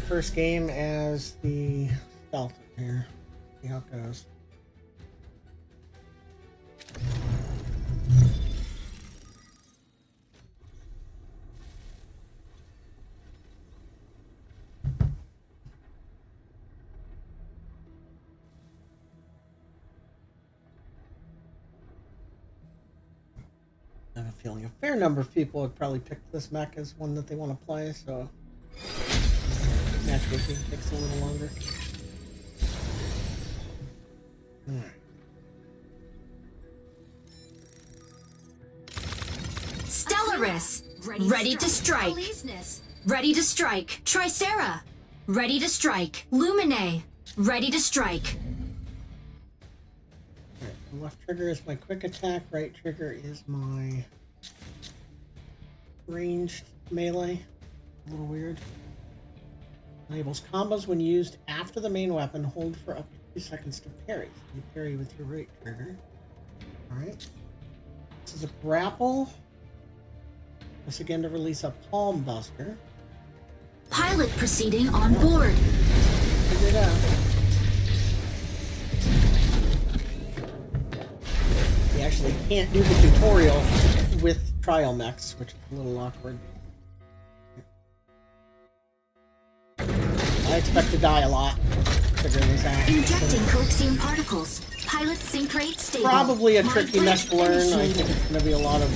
first game as the stealth here. See how it goes. I have a feeling a fair number of people would probably pick this mech as one that they want to play, so matchmaking takes a little longer. Stellaris, ready to strike. Ready to strike. Tricera, ready to strike. Lumine, ready to strike. Alright, the left trigger is my quick attack, right trigger is my ranged melee. A little weird. Enables combos when used after the main weapon. Hold for up to 2 seconds to parry. So you parry with your right trigger. Alright. This is a grapple. This again to release a palm buster. Pilot proceeding on board. Figure it out. You actually can't do the tutorial with trial mechs, which is a little awkward. I expect to die a lot figuring this out. Injecting coaxium particles. Pilot sync rate stable. Probably a tricky mech to learn. I think it's going to be a lot of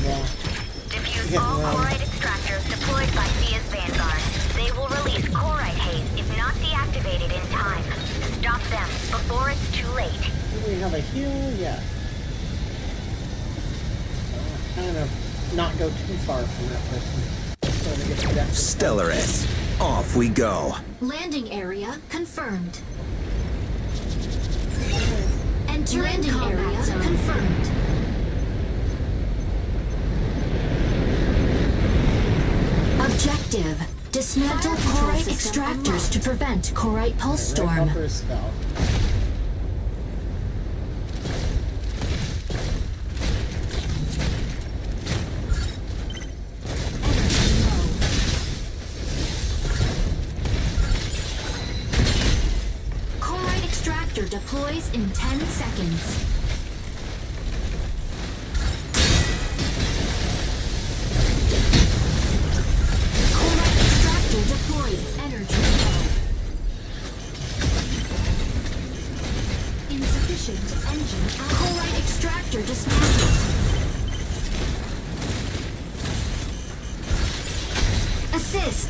Diffuse all chlorite extractors deployed by Thea's Vanguard. They will release chlorite haze if not deactivated in time. Stop them before it's too late. Do we have a heal? Yeah. So kind of not go too far from that person. Stellaris, off we go. Landing area confirmed. Enter landing area confirmed. Objective: dismantle chlorite extractors to prevent chlorite pulse storm. Chlorite extractor deploys in 10 seconds. Deployed. Energy low. Insufficient engine. Chlorite extractor dismantled. Assist.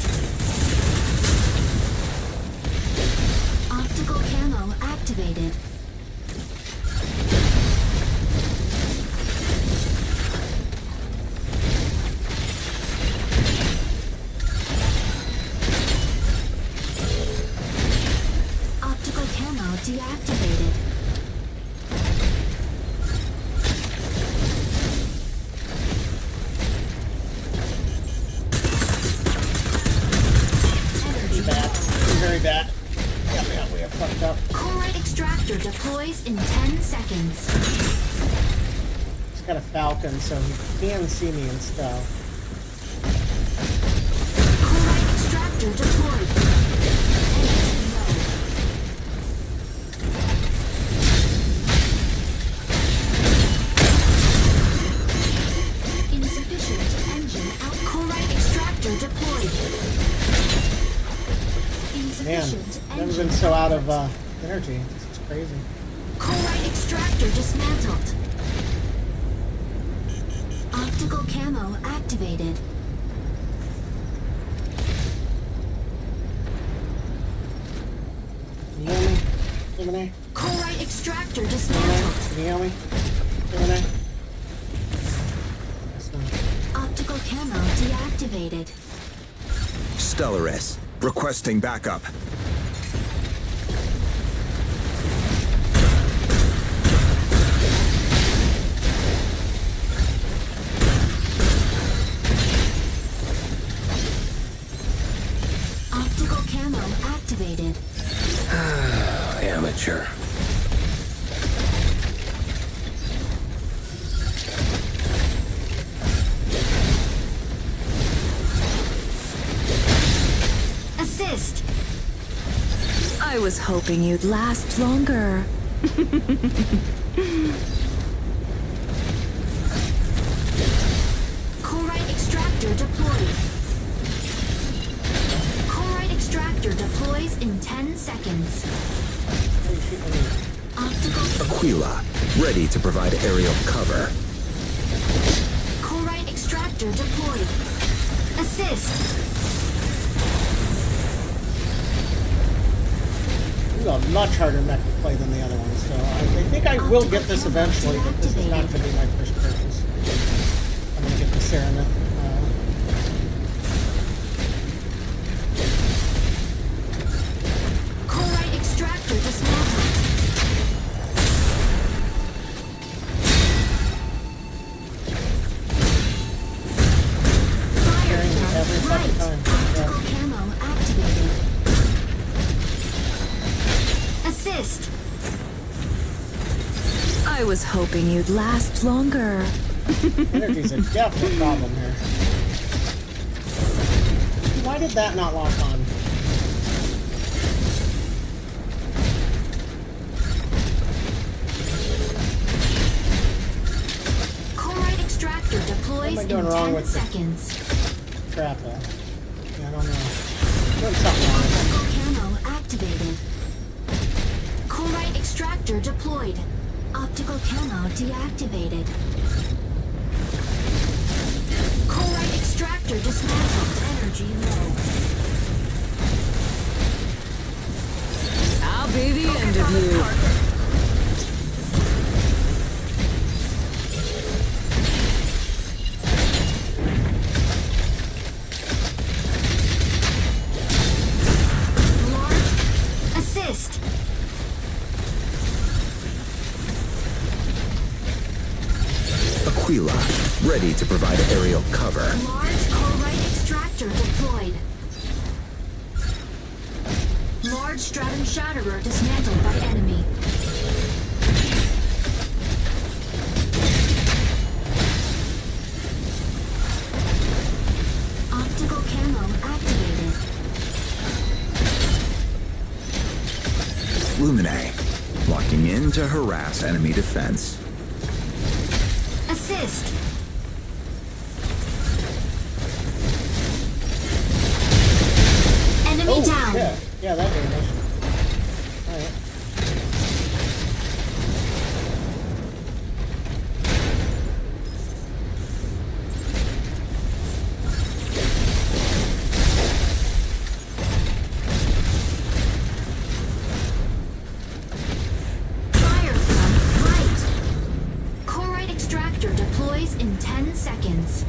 Optical camo activated. Deactivated. Energy bad. Very bad. Yeah, we have fucked up. Chlorite extractor deploys in 10 seconds. He's got a falcon, so he can see me and stuff. Chlorite extractor deployed. Man, never been so out of energy. This is crazy. Chlorite extractor dismantled. Optical camo activated. Can you hear me? Gemini? Chlorite extractor dismantled. Can you hear me? Gemini? Optical camo deactivated. Stellaris, requesting backup. Optical camo activated. Amateur. Assist. I was hoping you'd last longer. Corite extractor deployed. Corite extractor deploys in 10 seconds. Optical Aquila, ready to provide aerial cover. Corite extractor deployed. Assist. This is a much harder mech to play than the other one, so I think I will get this eventually, but this is not going to be my first purchase. I'm going to get the Serenith. Corite extractor dismantled. Fire Carrying me every from fucking right. time. Optical Yeah. camo activated. Assist. I was hoping you'd last longer. Energy's a definite problem here. Why did that not lock on? Corite extractor deploys What am I in doing wrong 10 with the- seconds. Crap, yeah, I don't know. Doing something wrong. Optical camo activated. Corite extractor deployed. Optical camo deactivated. Corite extractor dismantled. Energy low. I'll be the end of you. Large assist. Aquila, ready to provide aerial cover. Large corite extractor deployed. Large stratum shatterer dismantled by enemy. Optical camo activated. Lumine, locking in to harass enemy defense. Assist. Enemy Oh, down. shit. Yeah, that damage. Alright. Fire from right. Corite extractor deploys in 10 seconds.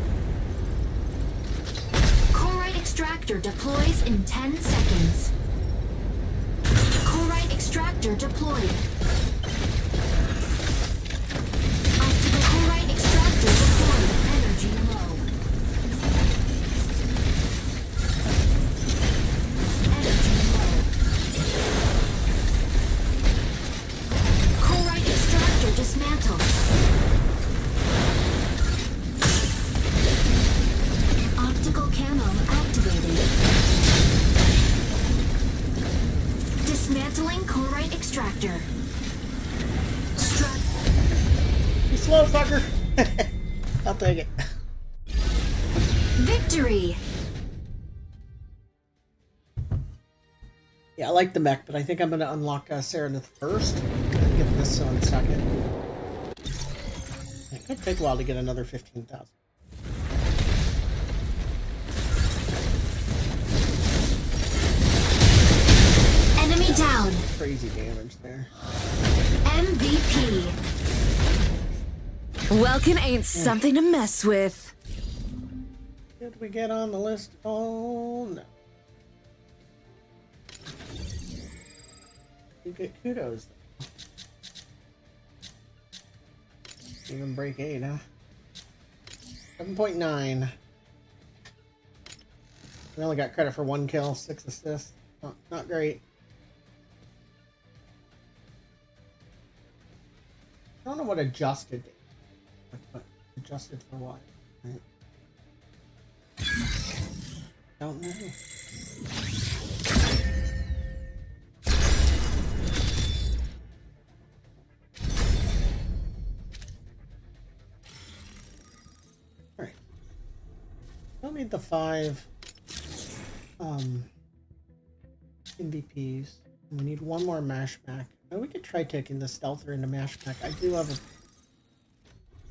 Corite extractor deploys in 10 seconds. Corite extractor deployed. Optical corite extractor deployed. Energy low. Energy low. Corite extractor dismantled. Optical camo activated. Dismantling corite extractor. You slow fucker. I'll take it. Victory! Yeah, I like the mech, but I think I'm going to unlock Serenith first. And get this on second. It could take a while to get another 15,000. Enemy down. Crazy damage there. MVP. Welkin ain't something to mess with. Did we get on the list? Oh, no. You get kudos. Even break 8, huh? 7.9. We only got credit for 1 kill, 6 assists. Not great. I don't know what adjusted is. But adjusted for what? Right? Don't know. don't need the 5 MVPs. We need one more mash pack. Oh, we could try taking the stealther into mash pack. I do have a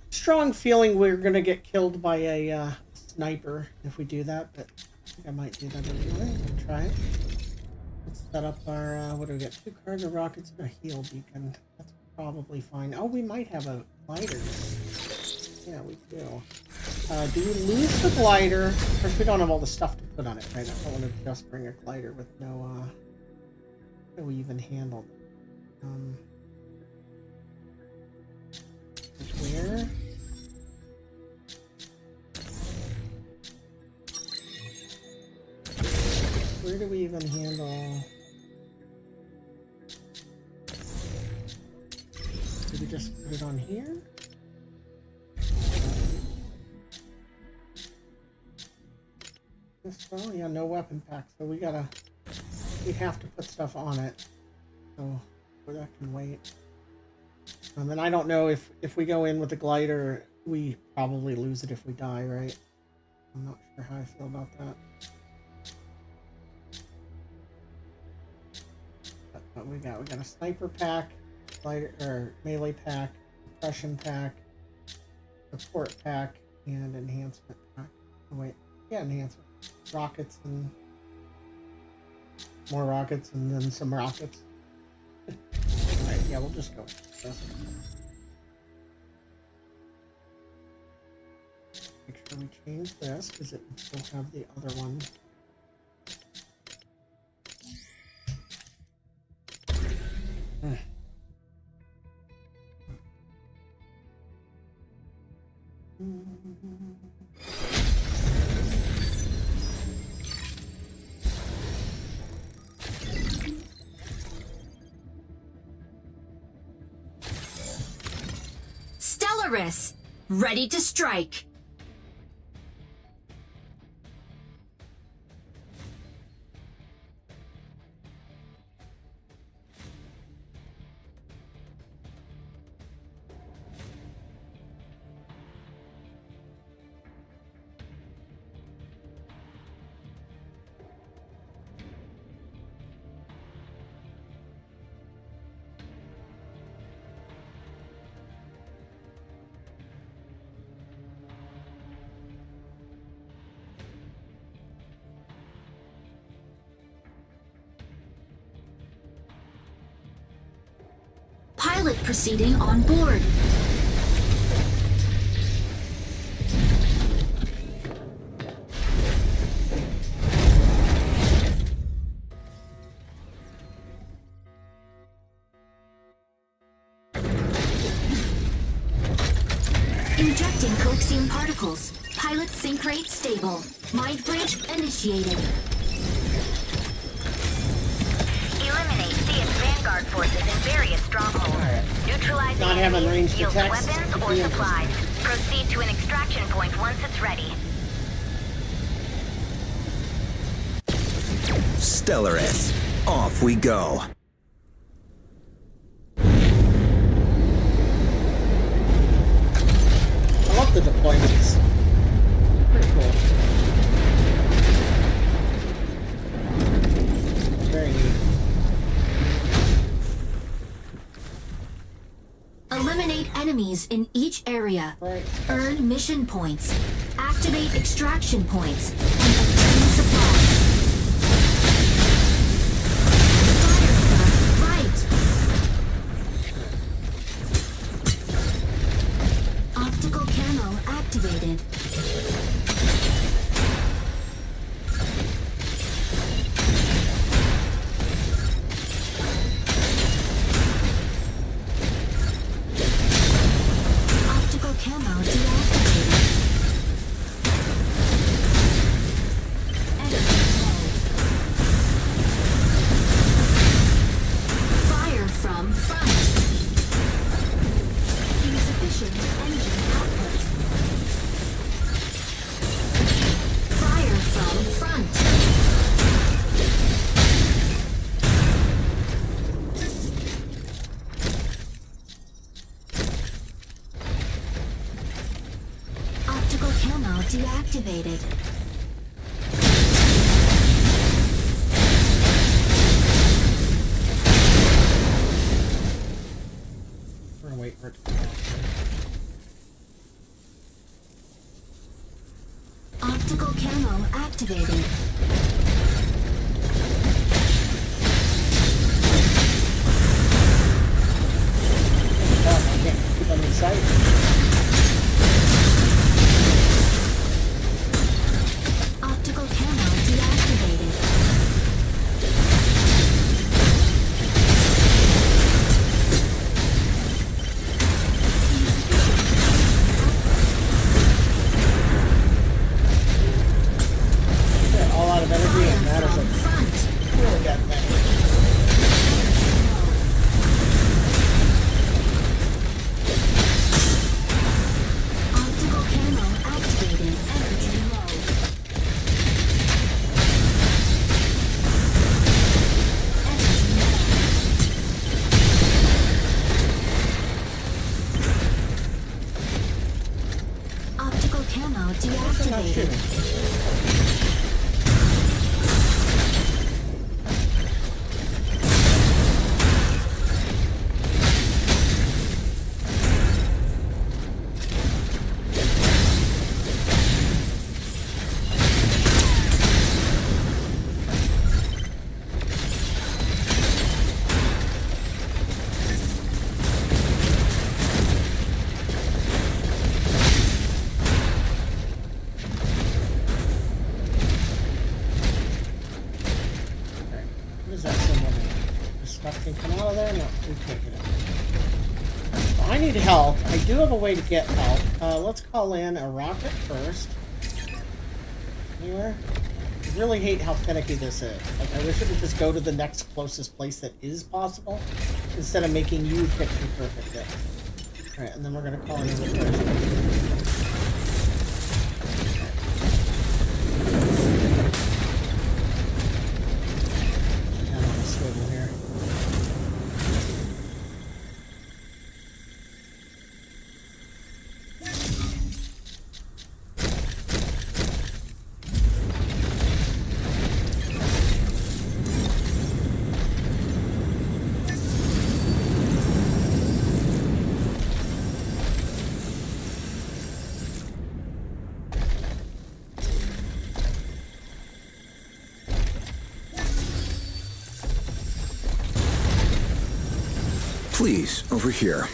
strong feeling we're gonna get killed by a sniper if we do that, but I think I might do that anyway. We'll try it. Let's set up our what do we get? 2 cards of rockets and a heal beacon. That's probably fine. Oh, we might have a glider. Yeah, we do. Do we lose the glider? Of course, we don't have all the stuff to put on it, right? I don't want to just bring a glider with no, how do we even handle them? Where? Where do we even handle? Did we just put it on here? Well, yeah, no weapon pack, so we have to put stuff on it. So that can wait. And I don't know if we go in with the glider, we probably lose it if we die, right? I'm not sure how I feel about that. But what we got? We got a sniper pack, glider or melee pack, suppression pack, support pack, and enhancement pack. Oh, wait, yeah, enhancement. Rockets and more rockets and then some rockets. Alright, yeah, we'll just go with this. Make sure we change this because it will still have the other one. Stellaris, ready to strike. Pilot proceeding on board. Injecting coaxium particles. Pilot sync rate stable. Mind bridge initiated. Eliminate CS Vanguard forces in various strongholds. Neutralize Not having range enemies, yield detects. weapons or supplies. Proceed to an extraction point once it's ready. Stellaris, off we go. I love the deployments. Pretty cool. Very neat. Eliminate enemies in each area. Right. Earn mission points. Activate extraction points. And obtain supplies. Fire right. Optical camo activated. Optical camo deactivated. Enemy mode. Fire from front. Insufficient engine output. Fire from front. Optical camo deactivated. for it to come out. Optical camo activated. I can't keep them in sight. Optical camo deactivated. They're all out of energy and Fire matters from of front. really got that. Optical camo activated. Energy low. Energy low. Optical camo They're not deactivated. shooting. Okay. What does that symbol mean? The stuff can come out of there? No, we can't get it. Well, I need help. I do have a way to get help. Let's call in a rocket first. Anywhere? I really hate how finicky this is. Like, I wish it would just go to the next closest place that is possible instead of making you picture perfect it. Alright, and then we're going to call in a first. Down on the swivel here. Please, over here.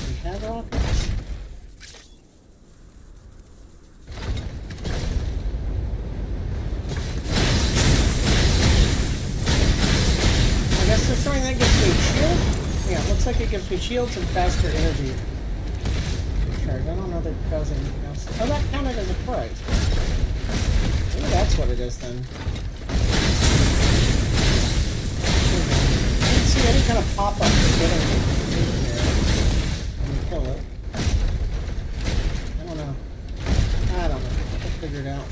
We have rockets. I guess there's something that gives me shield. Yeah, it looks like it gives me shields and faster energy. Charge. I don't know that it does anything else. Oh, that counted as a prize. Maybe that's what it is then. I didn't see any kind of pop-up for getting in here when you kill it. I don't know. We'll figure it out.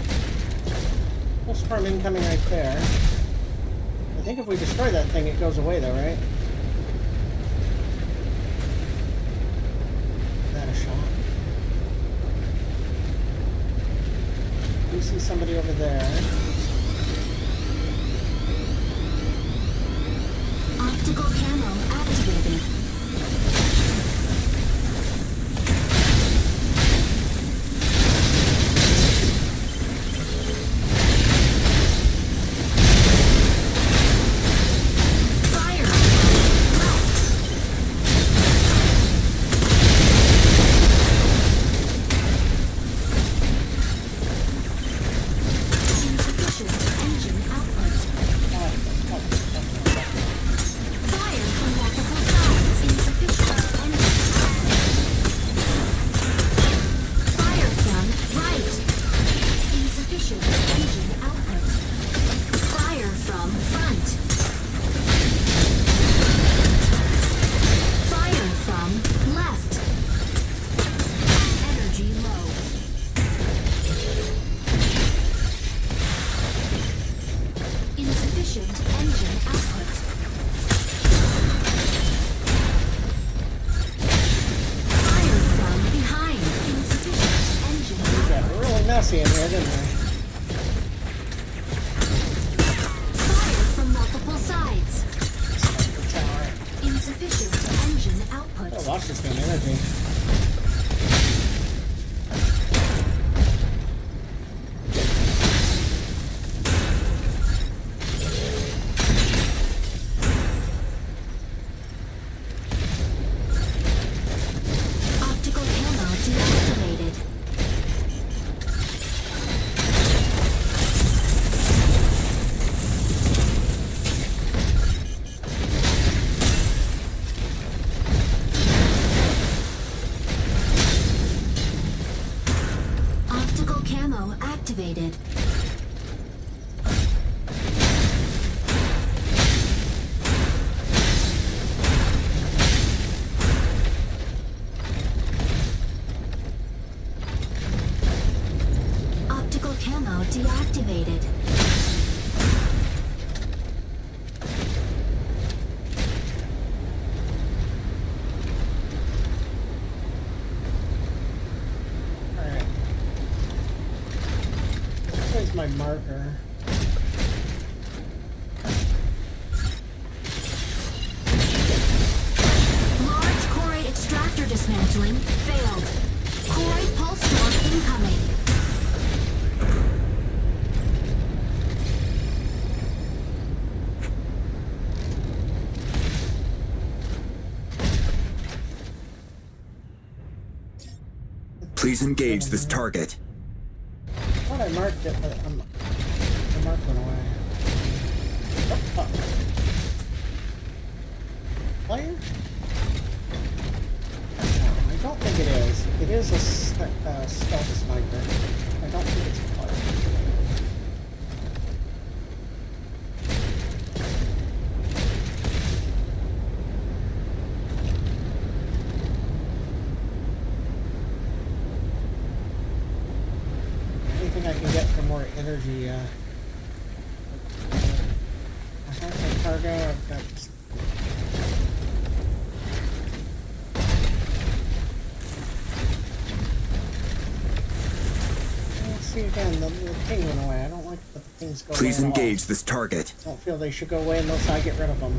Full swarm incoming right there. I think if we destroy that thing, it goes away though, right? Is that a shot? We see somebody over there. Optical camo activated. Fire from left. watch this game energy. Optical camo deactivated. Optical camo activated. Optical camo deactivated. Alright. Where's my marker? Large choroid extractor dismantling failed. Choroid pulse storm incoming. Please engage this target. I thought I marked it, but the mark went away. Oh. Player? No, I don't think it is. It is a stealth sniper. I don't think it's a player. Anything I can get for more energy, I have my cargo, I've got... See again, the ping went away. I don't like that the pings go Please away at all. engage this target. I don't feel they should go away unless I get rid of them.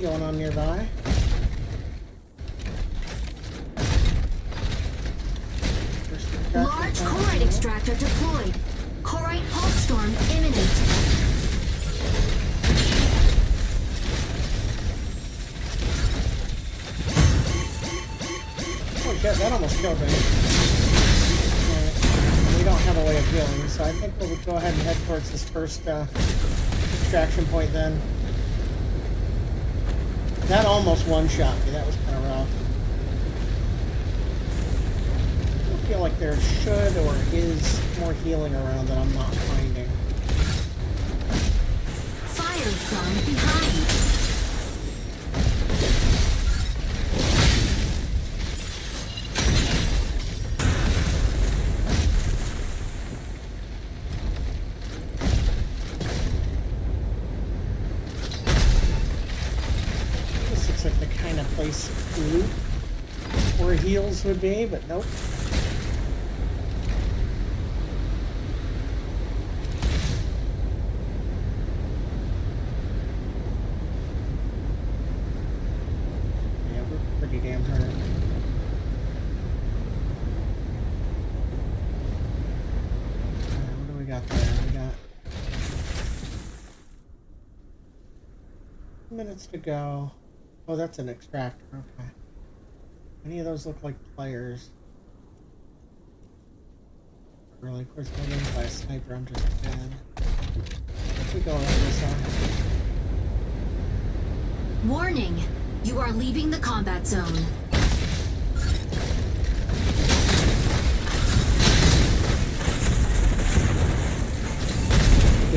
Going on nearby. Large choroid extractor deployed. Choroid pulse storm imminent. Oh shit, that almost killed me. We don't have a way of healing, so I think we'll go ahead and head towards this first extraction point then. That almost one-shot me. That was kind of rough. I feel like there should or is more healing around that I'm not finding. Fire from behind. Like the kind of place loot where heals would be, but nope. Yeah, we're pretty damn hurt. What do we got there? We got minutes to go. Oh, that's an extractor, okay. Any of those look like players? Really, of course, I'm in by a sniper, I'm just dead. If we go around this side. Warning! You are leaving the combat zone.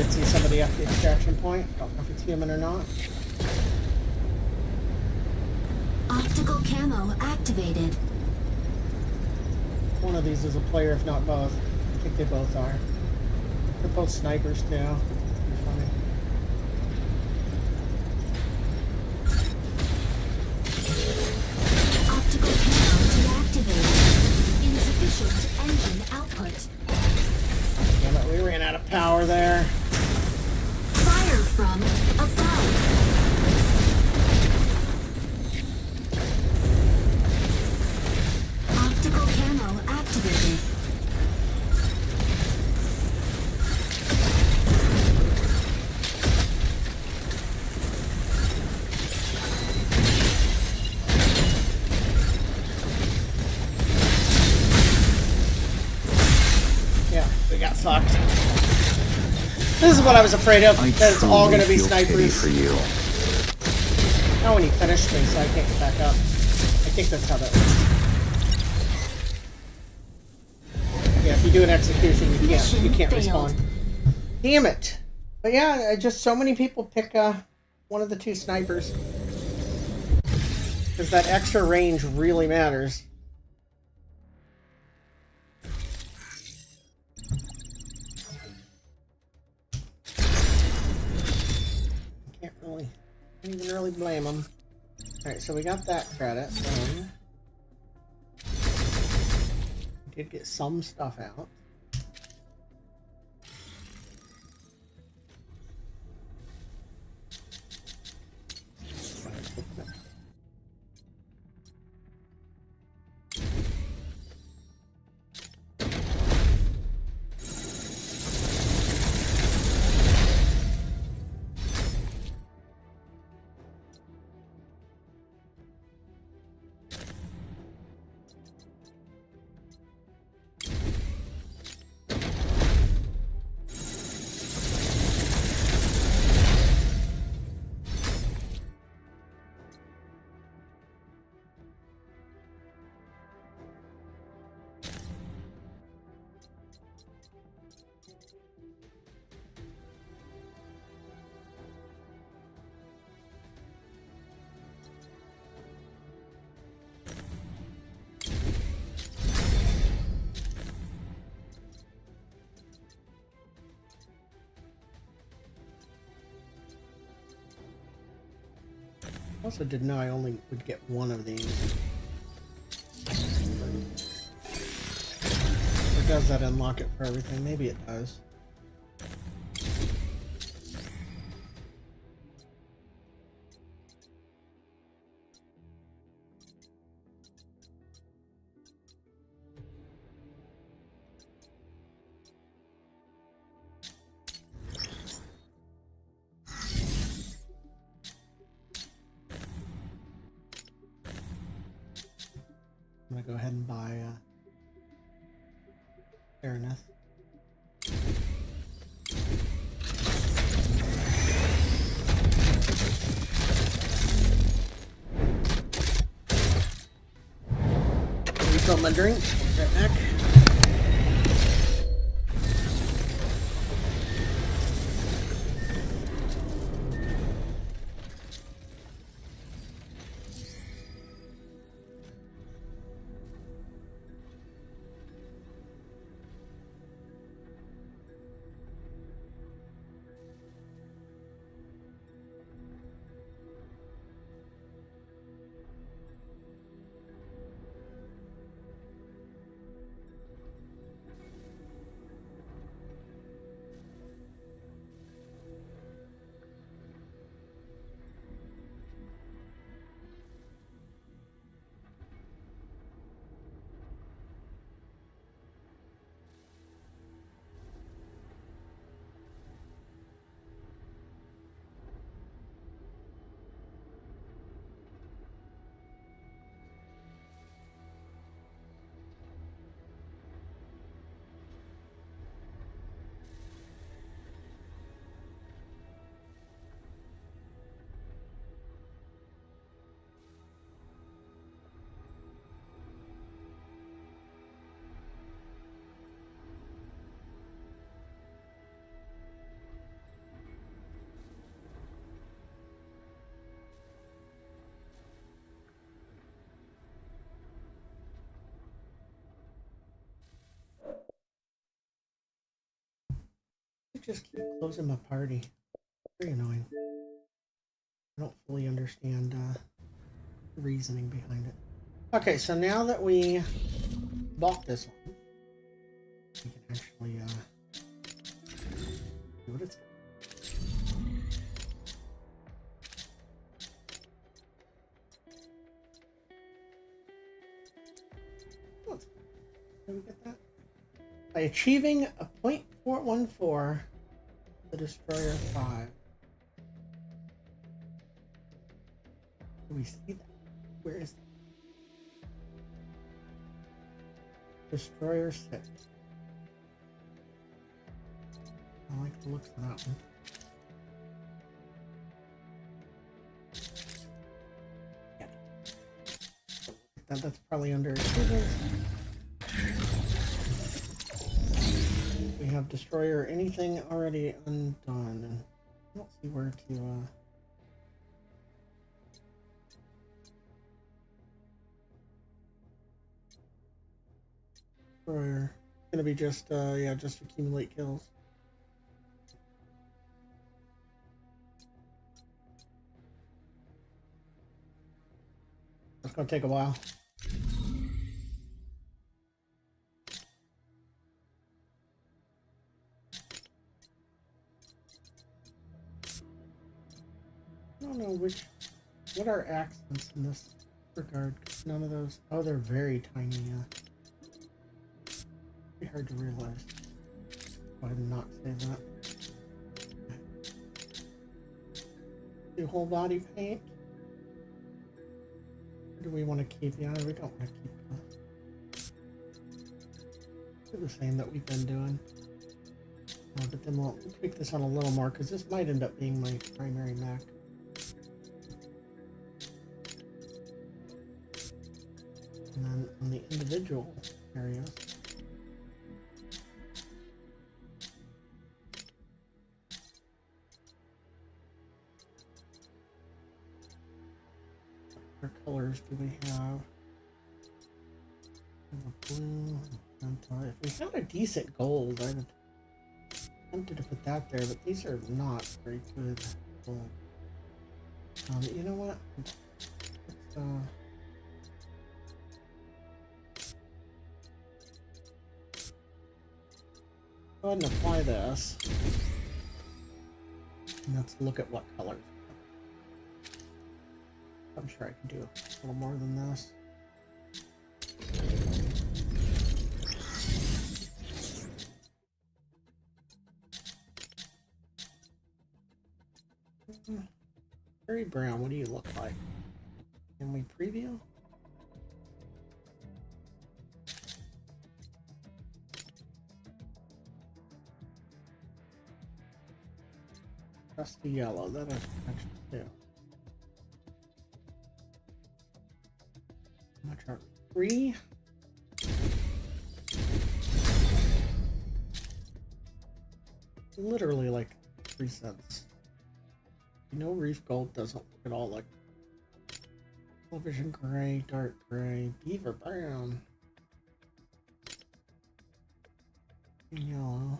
can't see somebody at the extraction point. Don't know if it's human or not. Optical camo activated. One of these is a player, if not both. I think they both are. They're both snipers too. Pretty funny. Optical camo deactivated. Insufficient engine output. Damn it, we ran out of power there. Fire from above. Optical camo activated. Yeah, we got fucked. This is what I was afraid of. That it's all going to be snipers. For you. Oh, when he finished me, so I can't get back up. I think that's how that works. Yeah, if you do an execution, you can't respawn. Damn it! But yeah, just so many people pick one of the two snipers because that extra range really matters. Can't even really blame them. All right, so we got that credit. Did get some stuff out. Also didn't know I only would get one of these. Or does that unlock it for everything? Maybe it does. I'm gonna go ahead and buy Fairness. Refill my drink. Right back. just keep closing my party? Very annoying. I don't fully understand the reasoning behind it. Okay, so now that we bought this one, we can actually see what it's got. Did we get that? By achieving a .414, the Destroyer 5. Do we see that? Where is that? Destroyer 6. I like the looks of that one. Yeah. That's probably under achievements. We have Destroyer anything already undone. And I don't see where to Destroyer. It's gonna be just yeah, just accumulate kills. It's gonna take a while. I don't know what are accents in this regard. None of those. Oh, they're very tiny. Pretty hard to realize. Why did not say that? Do whole body paint. Or do we want to keep? Yeah, we don't want to keep. Do the same that we've been doing. But then we'll tweak this on a little more because this might end up being my primary mech. And then on the individual areas, what colors do we have? We have a blue. And, if we found a decent gold, I would tempted to put that there, but these are not very good gold. You know what? Let's, go ahead and apply this. And let's look at what colors. I'm sure I can do a little more than this. Very brown, what do you look like? Can we preview? Dusty yellow, that is potential too. How much are we? 3? Literally like 3 cents. You know, Reef Gold doesn't look at all like television gray, dark gray, beaver brown, yellow.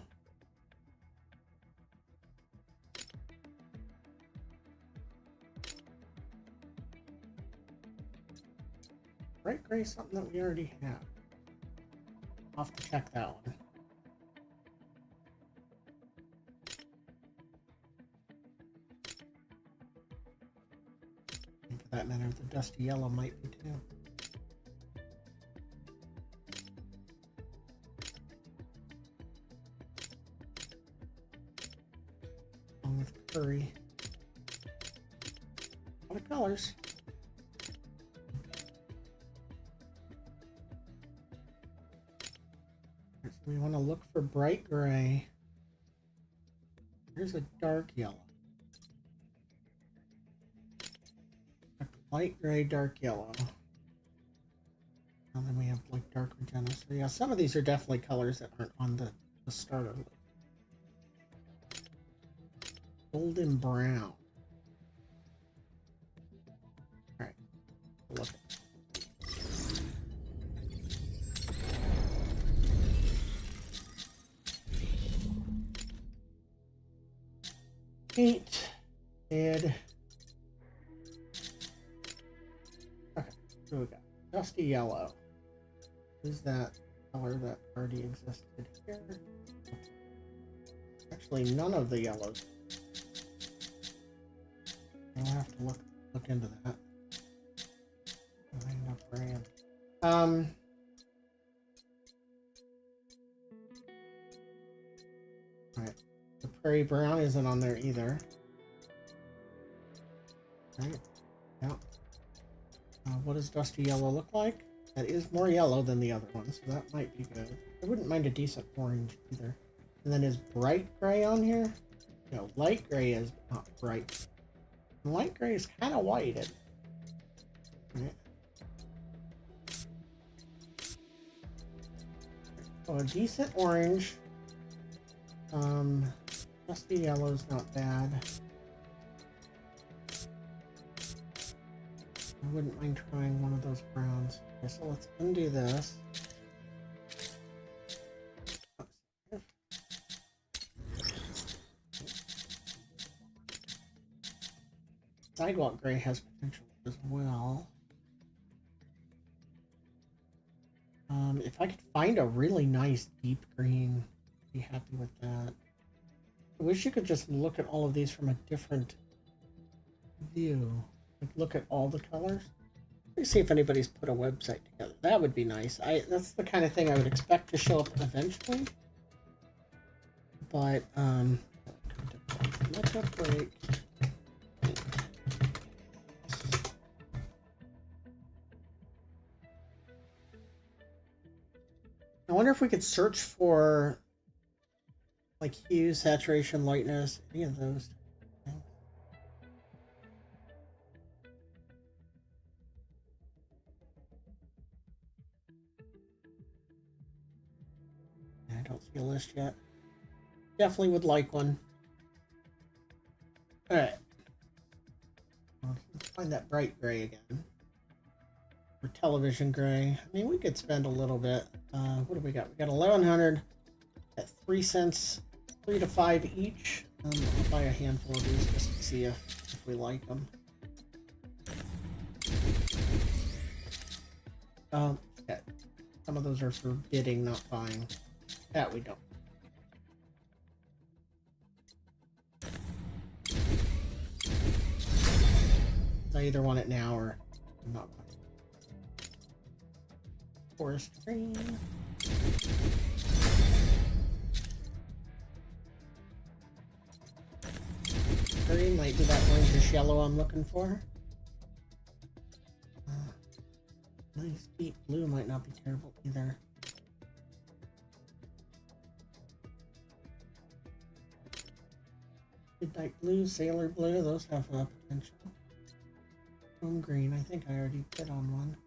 Bright gray is something that we already have. I'll have to check that one. And for that matter, the dusty yellow might be too. Along with curry. A lot of colors. So we want to look for bright gray. Here's a dark yellow. Light gray, dark yellow. And then we have like dark magenta. So yeah, some of these are definitely colors that aren't on the starter list. Golden brown. Alright. Look. paint. Add. Okay, so we got dusty yellow. Is that color that already existed here? Actually, none of the yellows. I'll have to look into that. Enough brand. Alright. The prairie brown isn't on there either. Right. Yeah. What does dusty yellow look like? That is more yellow than the other one, so that might be good. I wouldn't mind a decent orange either. And then is bright gray on here? No, light gray is not bright. Light gray is kind of white. Right. So a decent orange. Dusty yellow's not bad. I wouldn't mind trying one of those browns. Okay, so let's undo this. Sidewalk gray has potential as well. If I could find a really nice deep green, I'd be happy with that. I wish you could just look at all of these from a different view. Like look at all the colors. Let me see if anybody's put a website together. That would be nice. That's the kind of thing I would expect to show up eventually. But Mechabreak. I wonder if we could search for like hue, saturation, lightness, any of those things. I don't see a list yet. Definitely would like one. Alright. Let's find that bright gray again. Or television gray. I mean, we could spend a little bit. What do we got? We got 1,100 at 3 cents, 3 to 5 each. I'll buy a handful of these just to see if we like them. Yeah. Some of those are for bidding, not buying. That we don't. I either want it now or I'm not buying. Forest green. Green might be that orangish yellow I'm looking for. Nice deep blue might not be terrible either. Midnight blue, sailor blue, those have potential. Chrome green, I think I already bid on one.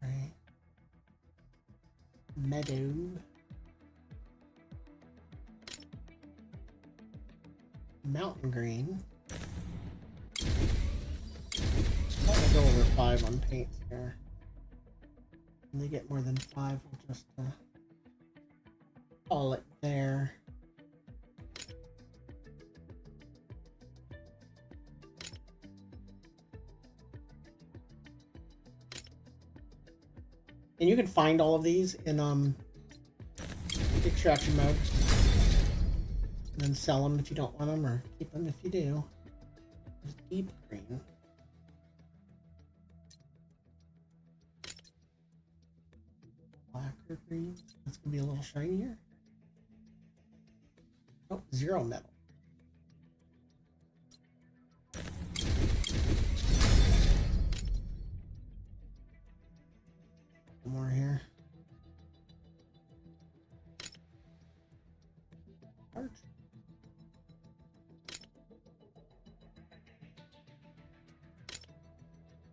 Right. Meadow. Mountain green. I'm gonna go over 5 on paints here. When they get more than 5, we'll just call it there. And you can find all of these in extraction mode. And then sell them if you don't want them, or keep them if you do. There's deep green. Blacker green. That's gonna be a little shinier. Oh, 0 metal. More here. Art.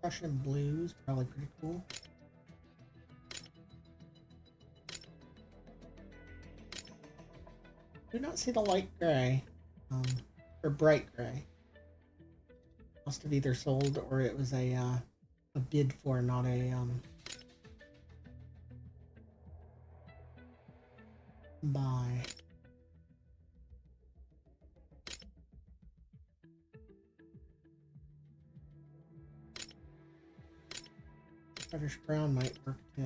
Prussian blues, probably pretty cool. Do not see the light gray, or bright gray. Must have either sold or it was a bid for, not a Bye. Reddish brown might work too.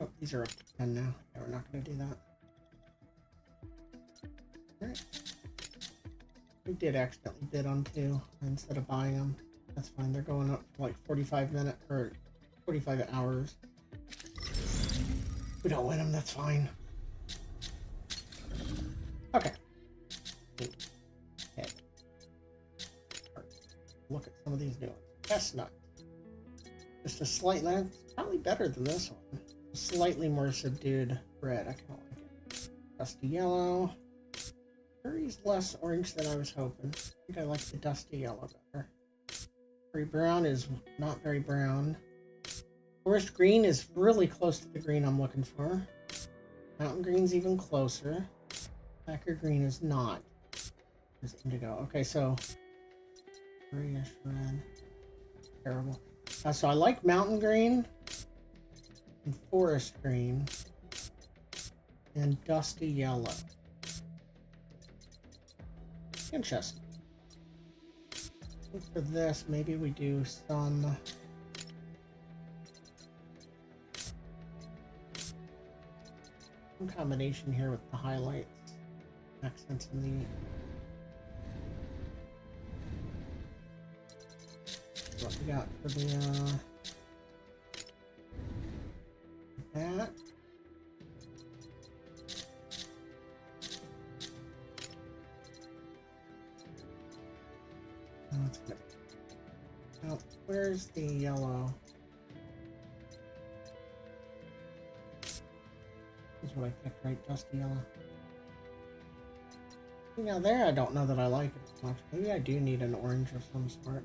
Oh, these are up to 10 now. Yeah, we're not going to do that. Alright. We did accidentally bid on 2 instead of buying them. That's fine. They're going up for like 45 minutes or 45 hours. We don't win them. That's fine. Okay. Okay. Look at some of these new ones. Chestnut. Just a slightly, probably better than this one. A slightly more subdued red. I kind of like it. Dusty yellow. Curry's less orange than I was hoping. I think I like the dusty yellow better. Curry brown is not very brown. Forest green is really close to the green I'm looking for. Mountain green's even closer. Packer green is not. There's indigo. Okay, so grayish red. Terrible. So I like mountain green and forest green and dusty yellow and chestnut. I think for this, maybe we do some combination here with the highlights, accents in the. What we got for the that. Oh, it's good. Now, where's the yellow? This is what I picked, right? Dusty yellow. Now there, I don't know that I like it as much. Maybe I do need an orange of some sort.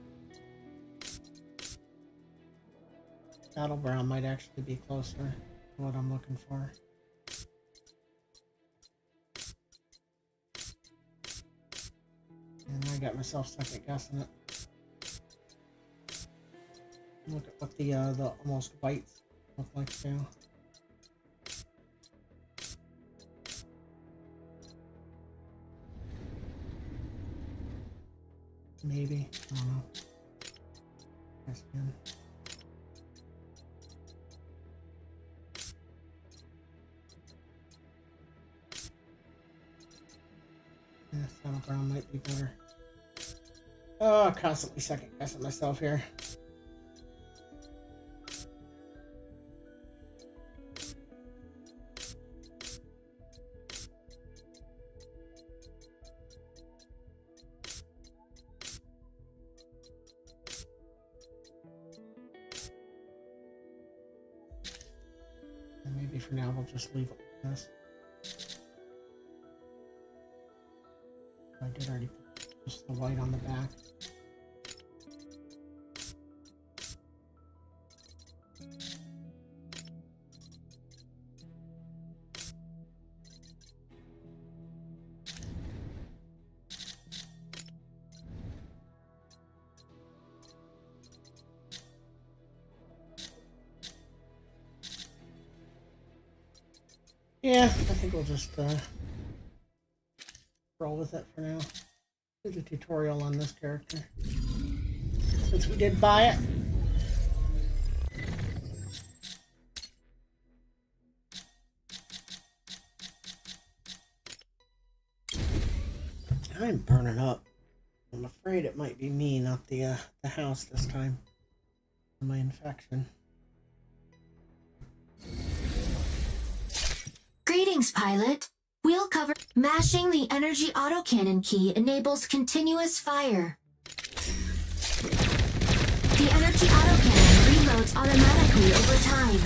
Battle brown might actually be closer to what I'm looking for. And I got myself second guessing it. Look at what the almost whites look like too. Maybe. I don't know. Guess again. Yeah, saddle brown might be better. Oh, constantly second guessing myself here. And maybe for now we'll just leave it like this. I did already put just the white on the back. Yeah, I think we'll just roll with it for now. Do the tutorial on this character since we did buy it. I'm burning up. I'm afraid it might be me, not the house this time. My infection. Greetings, pilot. We'll cover. Mashing the energy autocannon key enables continuous fire. The energy autocannon reloads automatically over time.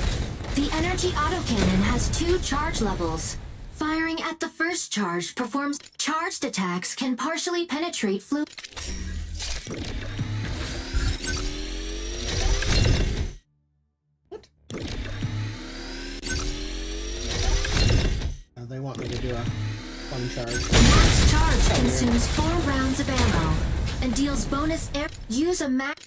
The energy autocannon has 2 charge levels. Firing at the first charge performs. Charged attacks can partially penetrate fluid. They want me to do a fun charge. Max charge consumes 4 rounds of ammo and deals bonus air. Use a max.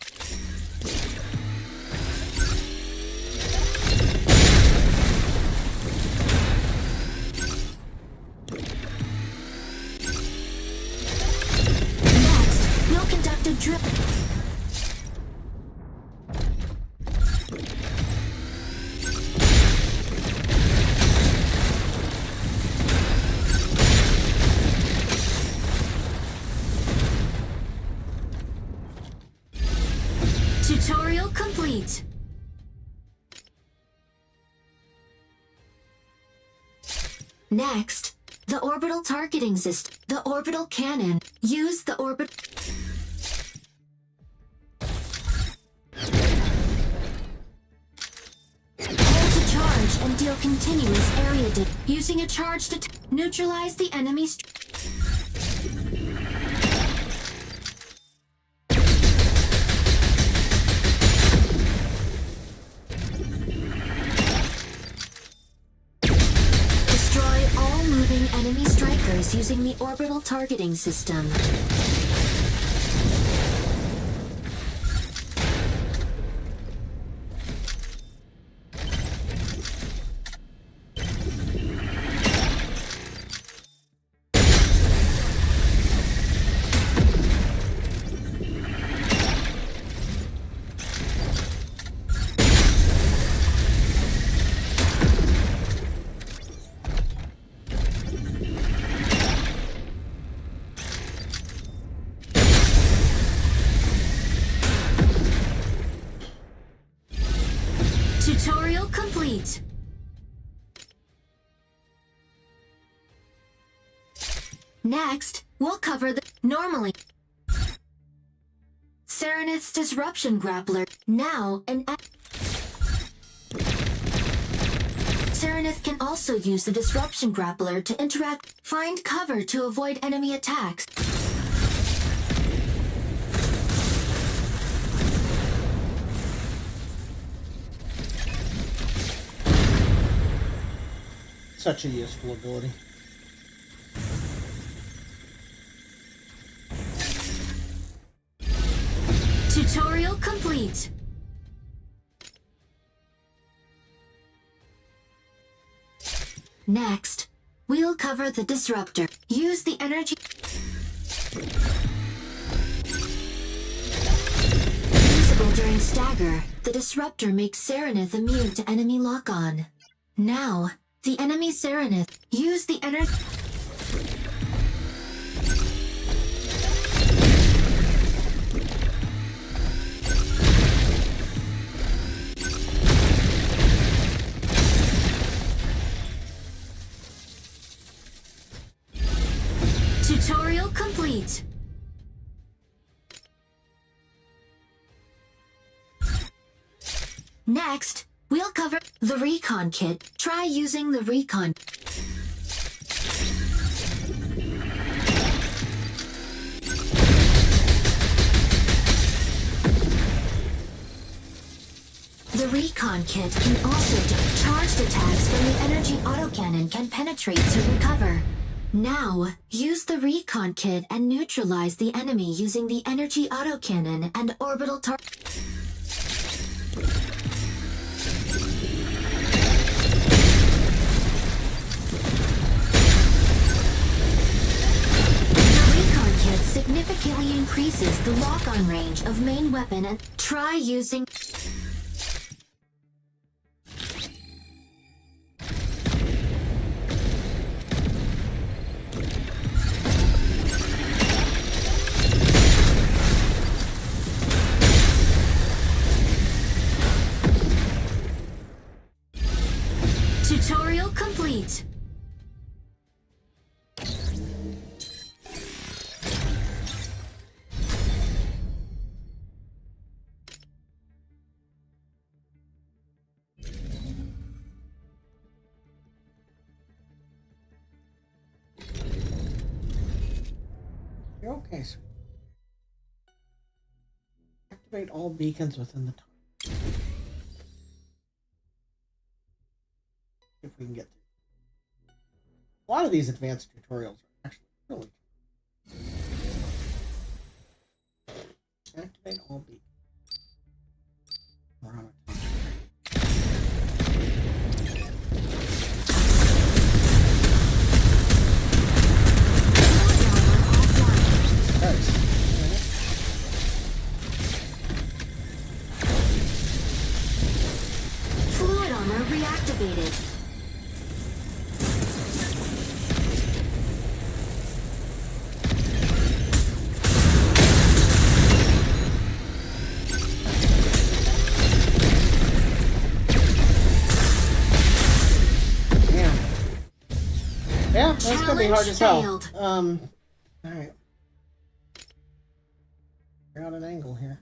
Tutorial complete. Next, the orbital targeting system. The orbital cannon. Use the orbit. Hold to charge and deal continuous area damage. Using a charge to neutralize the enemy's. Enemy strikers using the orbital targeting system. Tutorial complete. Next, we'll cover the normally Serenith's disruption grappler. Now Serenith can also use the disruption grappler to interact. Find cover to avoid enemy attacks. Such a useful ability. Tutorial complete. Next, we'll cover the disruptor. Use the energy. Usable during stagger, the disruptor makes Serenith immune to enemy lock-on. Now, the enemy Serenith. Use the energy. Tutorial complete. Next, we'll cover the recon kit. Try using the recon. The recon kit can also do charged attacks when the energy autocannon can penetrate to recover. Now, use the recon kit and neutralize the enemy using the energy autocannon and orbital significantly increases the lock-on range of main weapon and try using. Tutorial complete. Okay, so activate all beacons within the time. If we can get through. A lot of these advanced tutorials are actually really activate all beacons. We're on a time. That's gonna be hard as hell. Failed. Alright. Figure out an angle here.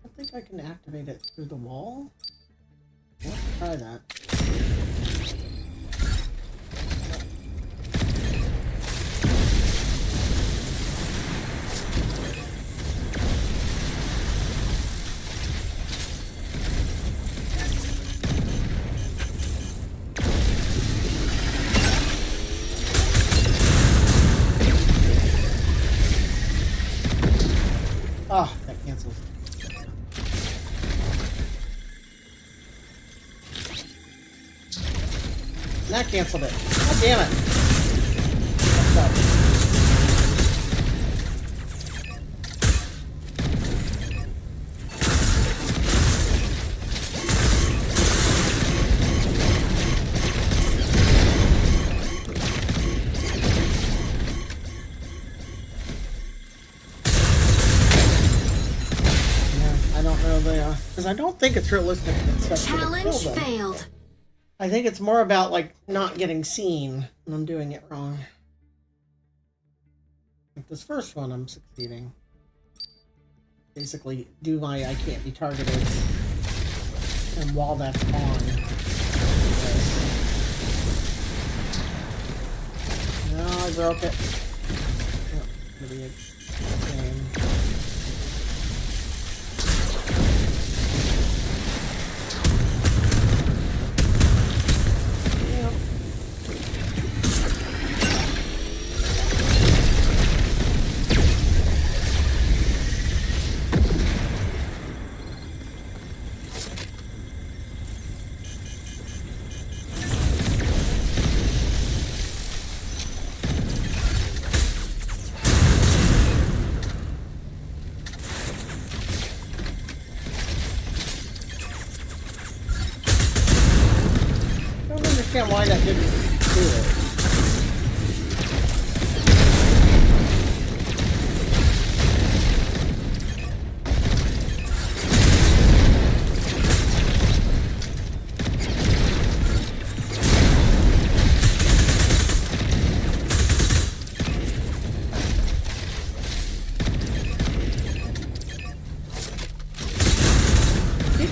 I think I can activate it through the wall. Let's try that. Oh, that cancels. That canceled it. God damn it. What's up? I don't know because I don't think it's realistic. Challenge failed. I think it's more about like not getting seen, and I'm doing it wrong. Like this first one, I'm succeeding. Basically, do my I can't be targeted, and while that's on. No, I broke it. Oh, maybe it's game. Why that didn't do it.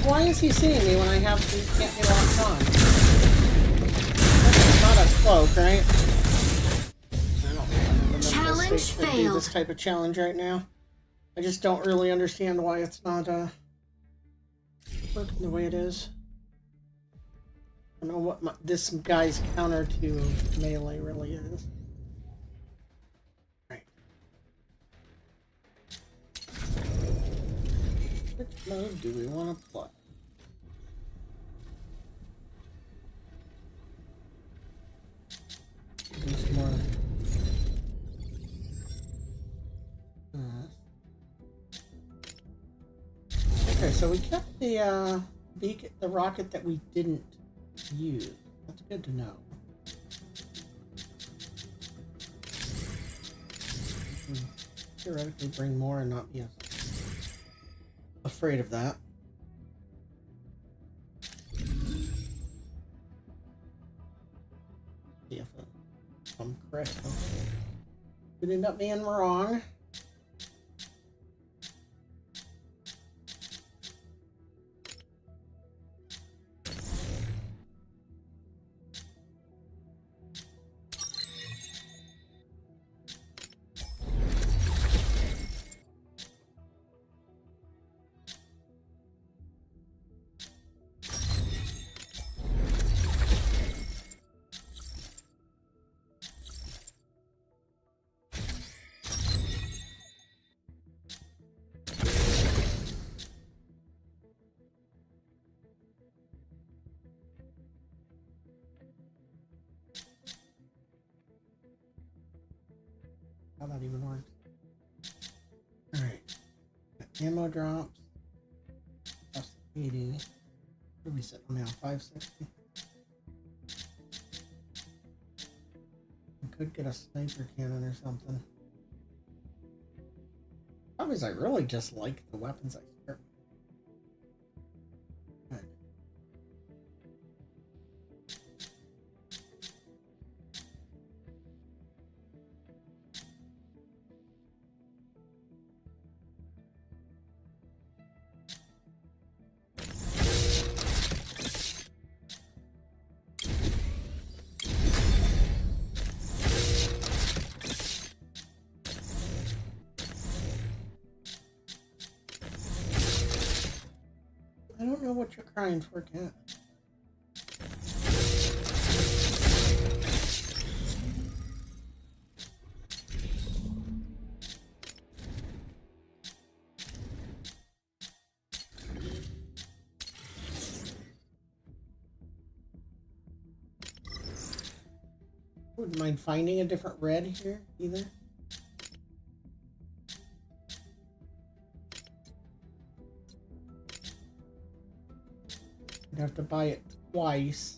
Why is he seeing me when I have to can't be locked on? Not a cloak, right? I don't remember Challenge failed. Do this type of challenge right now. I just don't really understand why it's not working the way it is. I don't know what this guy's counter to melee really is. Right. Which mode do we want to play? There's more. Okay, so we kept the beacon, the rocket that we didn't use. That's good to know. We can theoretically bring more and not be afraid of that. See if I'm correct. Could end up being wrong. How that even works. Alright. Ammo drops. Plus 80. Where are we sitting now? 560. I could get a sniper cannon or something. Problem is, I really just like the weapons I start with. don't know what you're crying for, cat. Wouldn't mind finding a different red here either. I'd have to buy it twice.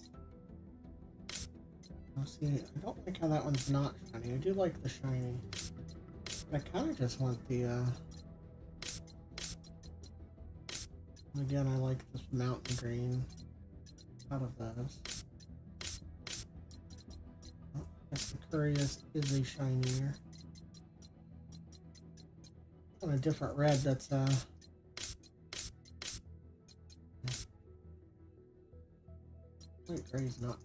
Oh, see, I don't like how that one's not shiny. I do like the shiny. But I kind of just want the, again, I like this mountain green out of those. Oh, I guess the Curious is a shinier. On a different red that's, light gray's not.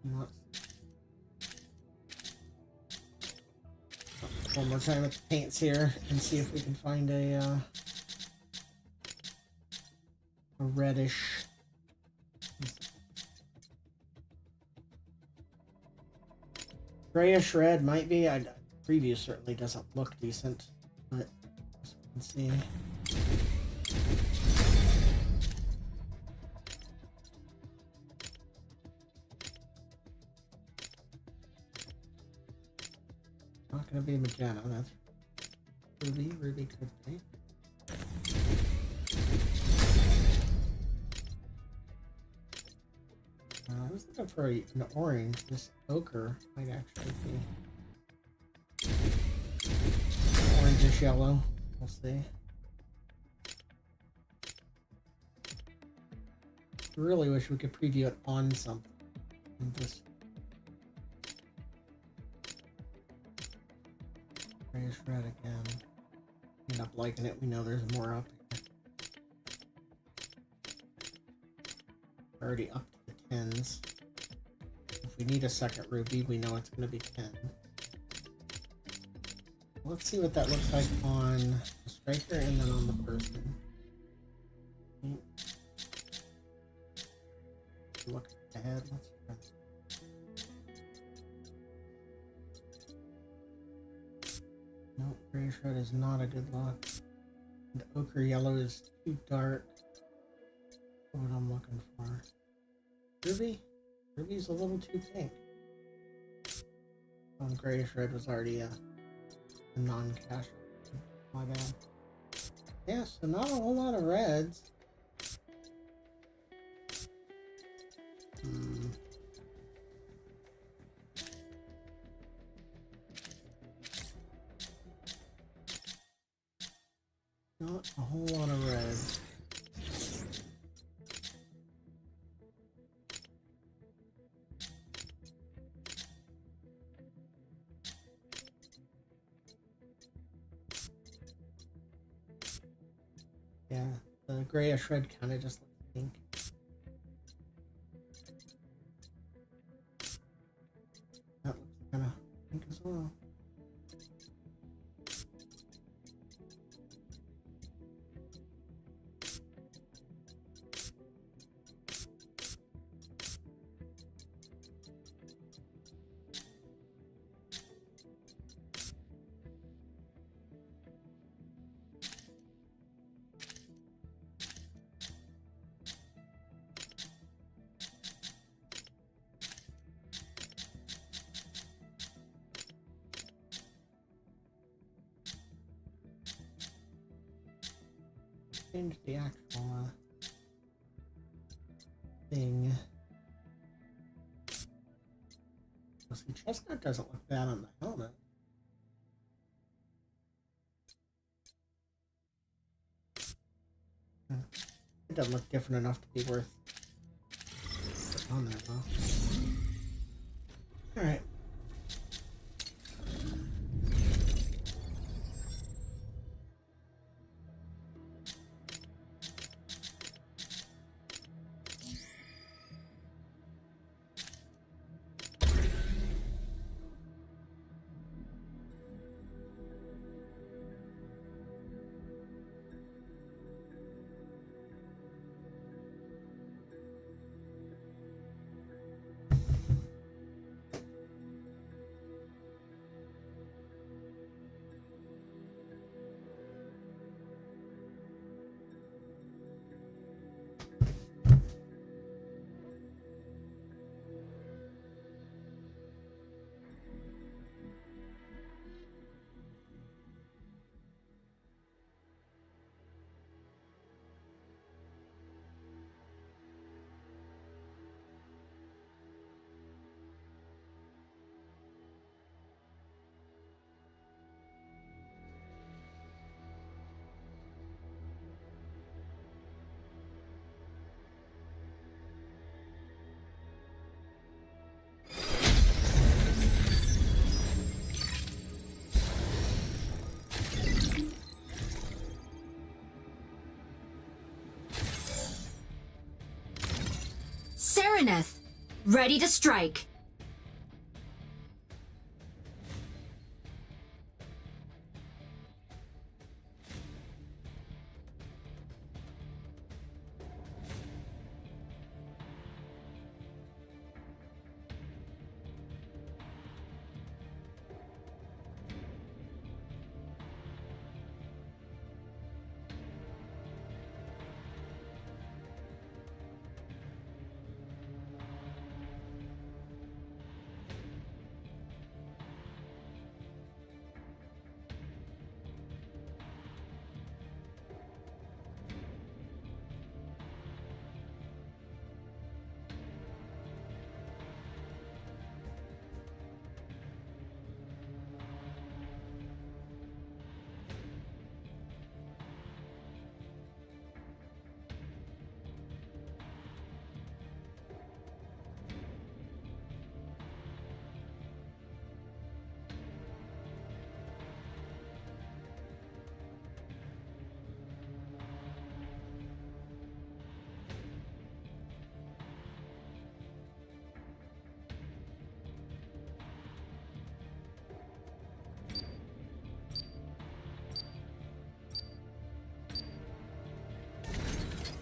Not. One more time with the paints here and see if we can find a reddish. Grayish red might be. Preview certainly doesn't look decent, but let's see. Not gonna be magenta, that's ruby. Ruby could be. I was looking for an orange. This ochre might actually be orangish yellow. We'll see. Really wish we could preview it on something. And just grayish red again. End up liking it. We know there's more up here. Already up to the 10s. If we need a second ruby, we know it's going to be 10. Let's see what that looks like on the striker and then on the person. Look ahead. Let's try. No, grayish red is not a good look. The ochre yellow is too dark. What I'm looking for. Ruby? Ruby's a little too pink. Grayish red was already a non-cash. My bad. Yeah, so not a whole lot of reds. Not a whole lot of reds. Yeah, the grayish red kind of just looks pink. That looks kind of pink as well. Change the actual thing. Well, see, chestnut doesn't look bad on the helmet. It doesn't look different enough to be worth putting on there, though. All right. Sereneth, ready to strike.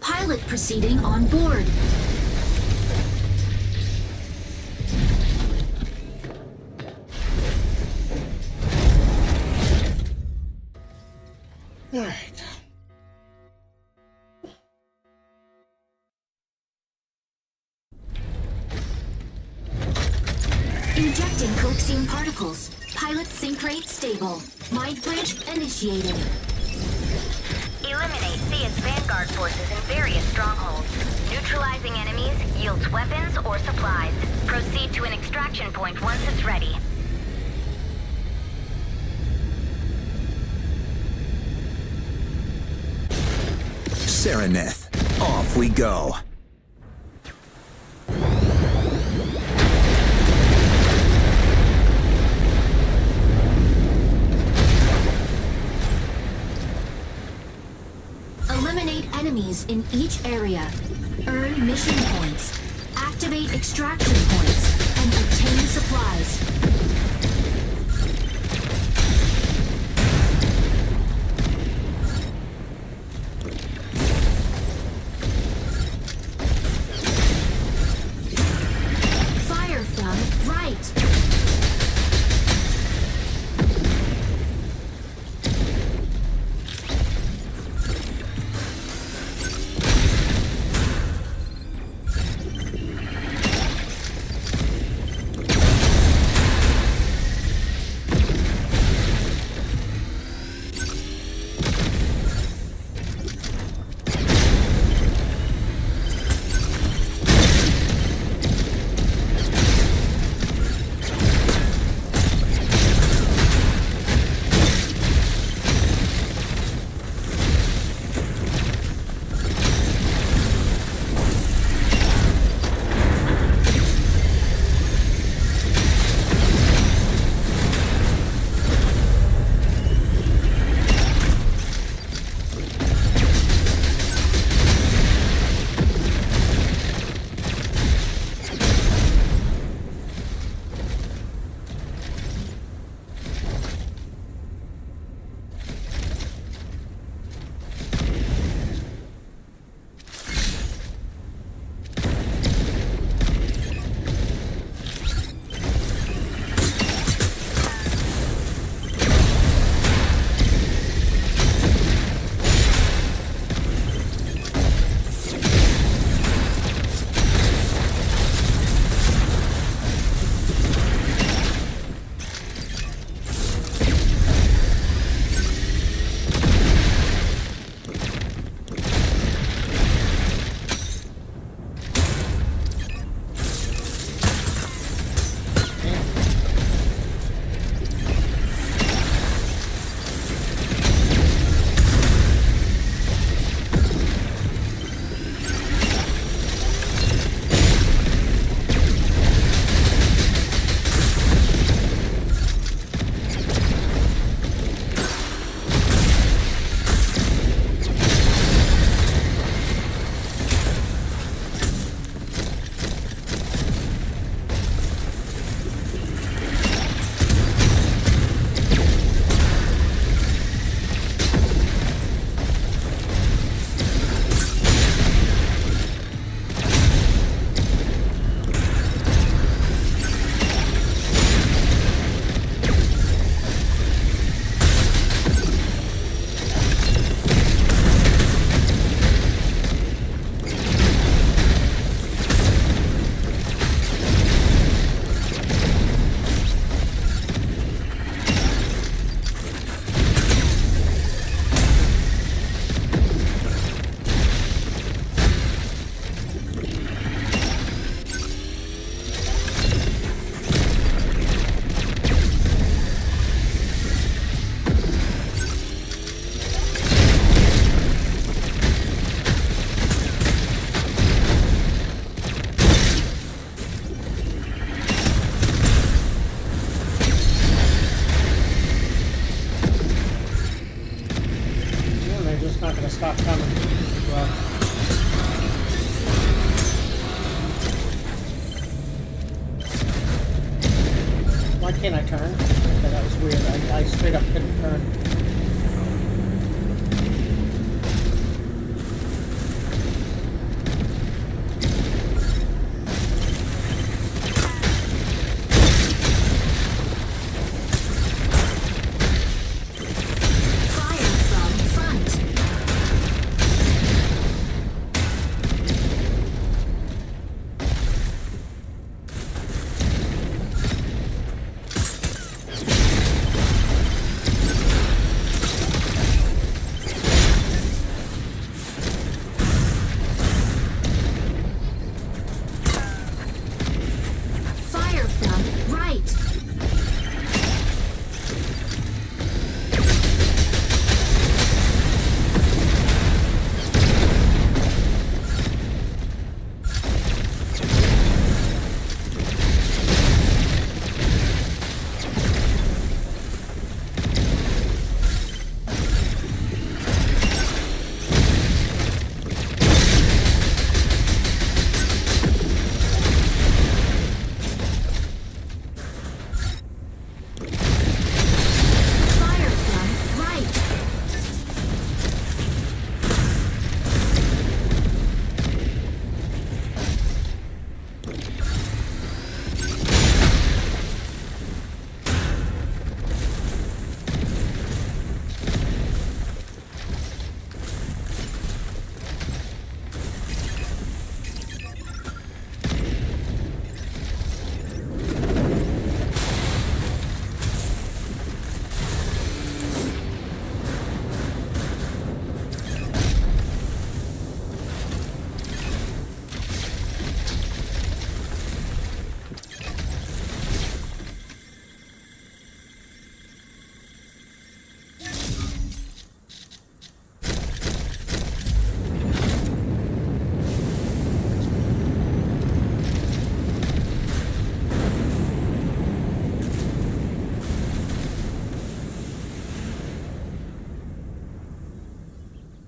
Pilot proceeding on board. All right. Injecting coaxium particles. Pilot sync rate stable. Mind bridge initiated. Eliminate Thea's Vanguard forces in various strongholds. Neutralizing enemies yields weapons or supplies. Proceed to an extraction point once it's ready. Sereneth, off we go. Eliminate enemies in each area. Earn mission points. Activate extraction points. And obtain supplies. Fire from right. Can't I turn? Okay, that was weird. I straight up couldn't turn. Fire from front. Fire from right. Fire from right.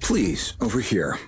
Please, over here.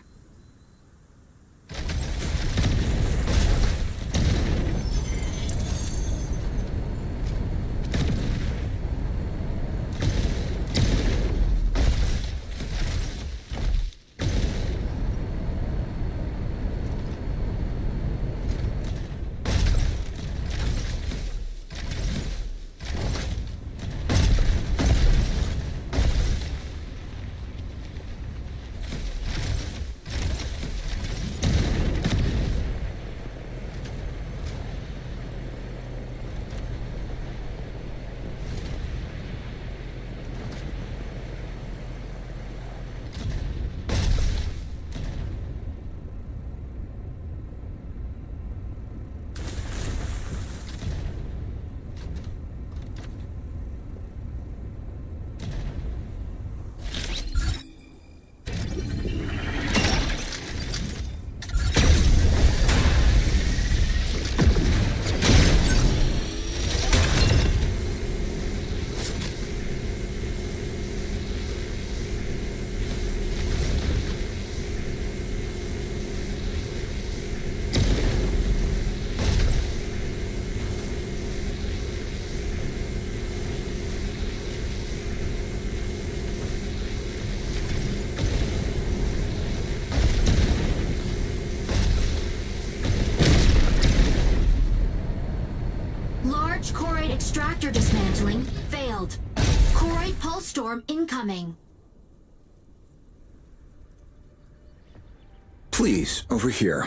Large choroid extractor dismantling failed. Choroid pulse storm incoming. Please, over here.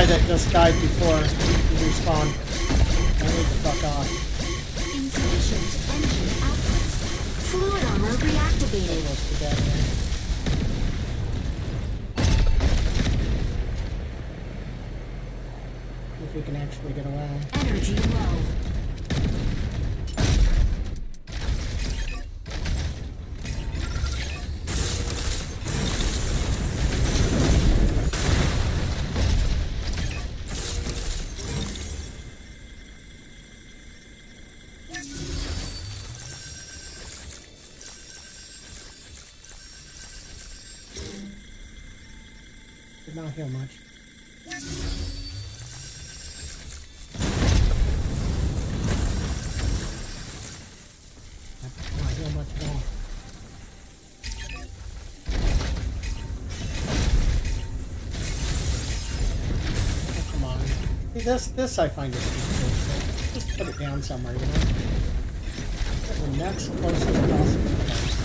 guy that just died before he respawned. I need to fuck off. Insufficient engine output. Fluid armor reactivated. Almost to death there. See if we can actually get away. Energy low. Did not heal much. Did not heal much at all. Oh, come on. See, this I find it easy. Just put it down somewhere, you know? Get the next closest possible place.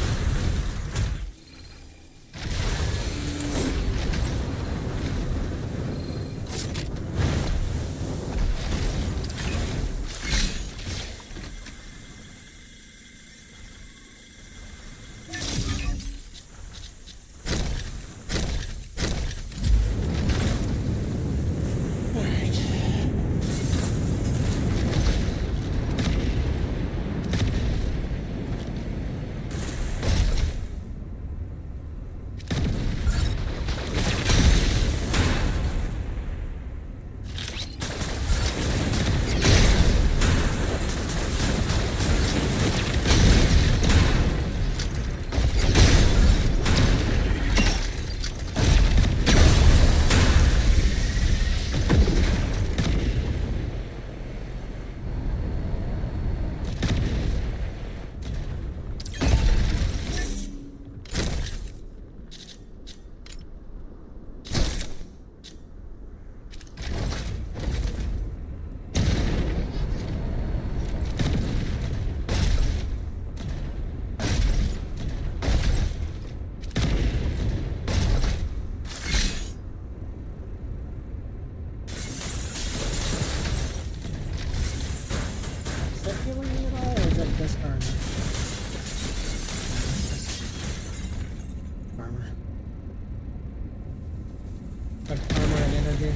Like armor and energy.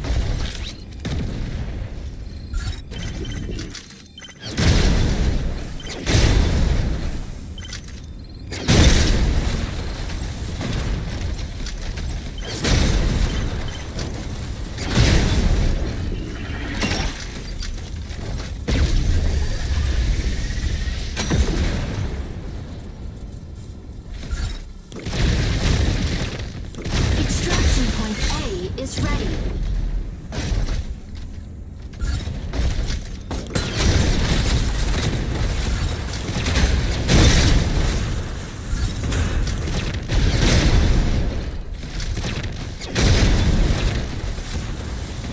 Is ready.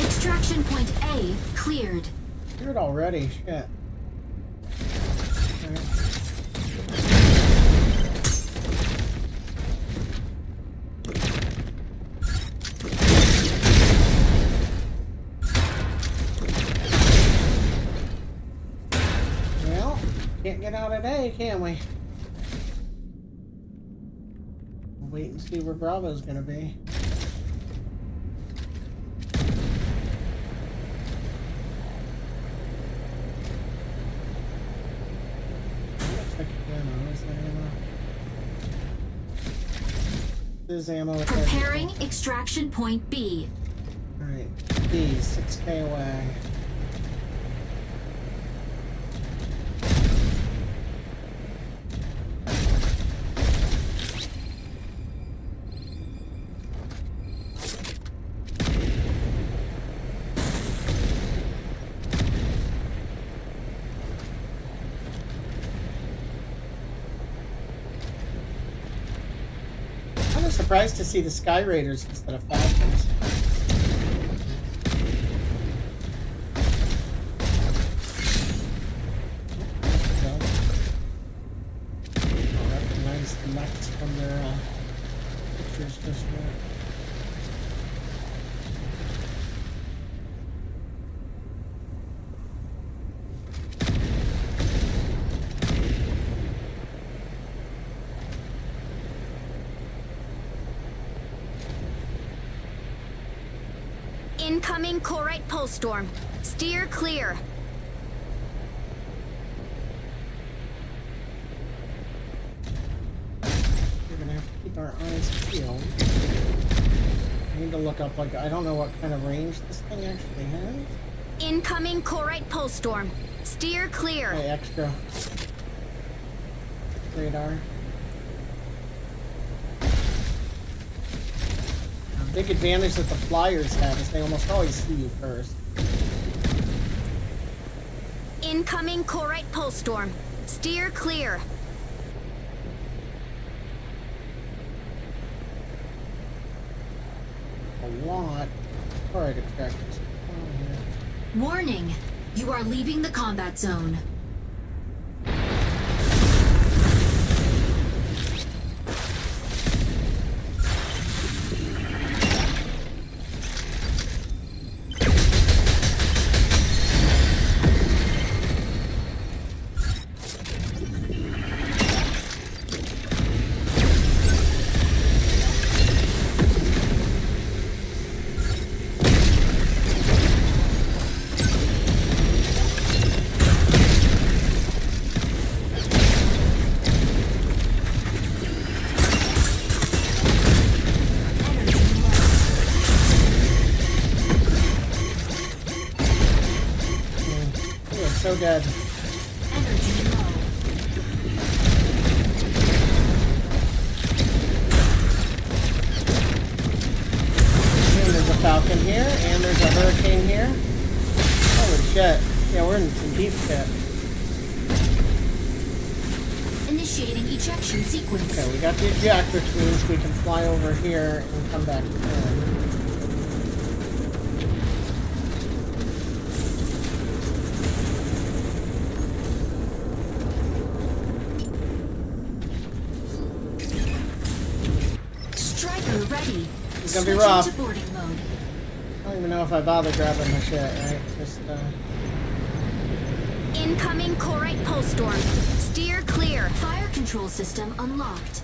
Extraction point A cleared. Cleared already, shit. Can't get out today, can we? We'll wait and see where Bravo's gonna be. Looks like ammo. Is there ammo? There's ammo. Preparing extraction point B. Alright, B, 6K away. I'm surprised to see the Sky Raiders instead of Falcons. I'll recognize the mechs from their pictures just yet. Incoming Corite pulse storm. Steer clear. We're gonna have to keep our eyes peeled. I need to look up, like, I don't know what kind of range this thing actually has. Incoming Corite pulse storm. Steer clear. Okay, extra radar. The big advantage that the flyers have is they almost always see you first. Incoming Corite pulse storm. Steer clear. A lot. Alright, extractors. Oh, yeah. Warning, you are leaving the combat zone. So dead. Energy low. And there's a Falcon here, and there's a Hurricane here. Holy shit. Yeah, we're in some deep shit. Initiating ejection sequence. Okay, we got the eject, which means we can fly over here and come back in. Striker ready. It's gonna be Switching rough. to boarding mode. I don't even know if I bother grabbing the shit, right? Just, Incoming Corite pulse storm. Steer clear. Fire control system unlocked.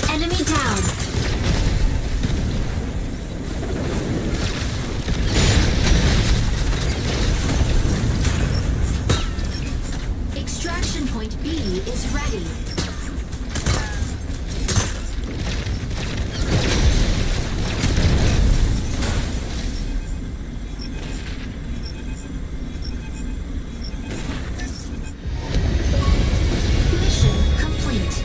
Enemy down. Extraction point B is ready. Mission complete.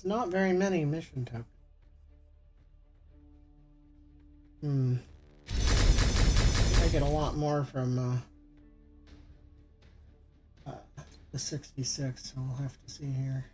there's not very many mission tokens. I get a lot more from the 66, so we'll have to see here.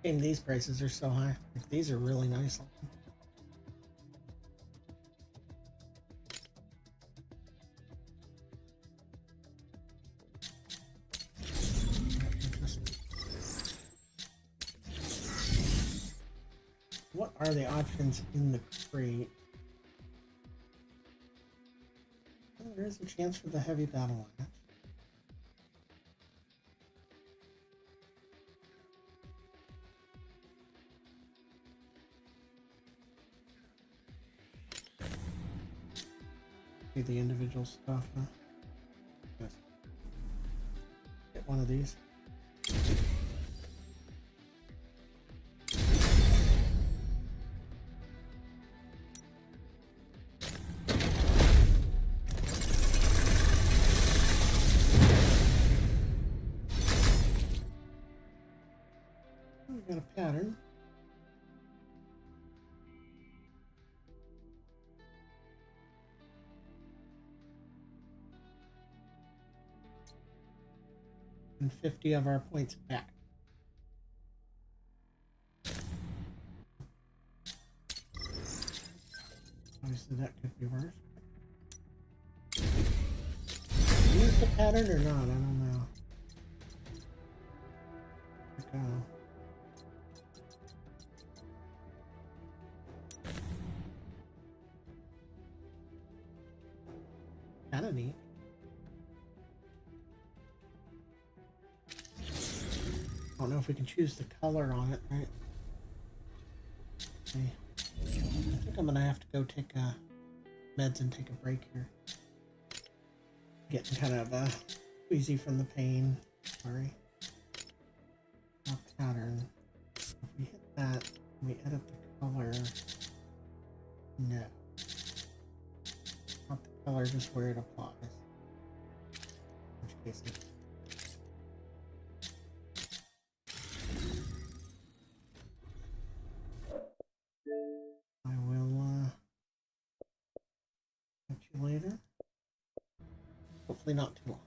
shame these prices are so high. Like, these are really nice. What are the options in the crate? Oh, there is a chance for the heavy battle axe. See the individual stuff, huh? Yes. Get one of these. We got a pattern. And 50 of our points back. Obviously that could be worse. Use the pattern or not? I don't know. Okay. Kinda neat. I don't know if we can choose the color on it, right? Okay. I think I'm gonna have to go take meds and take a break here. Getting kind of queasy from the pain. Sorry. Our pattern. If we hit that, we edit the color. No. Not the color, just where it applies. In which case it's I will catch you later. Hopefully not too long.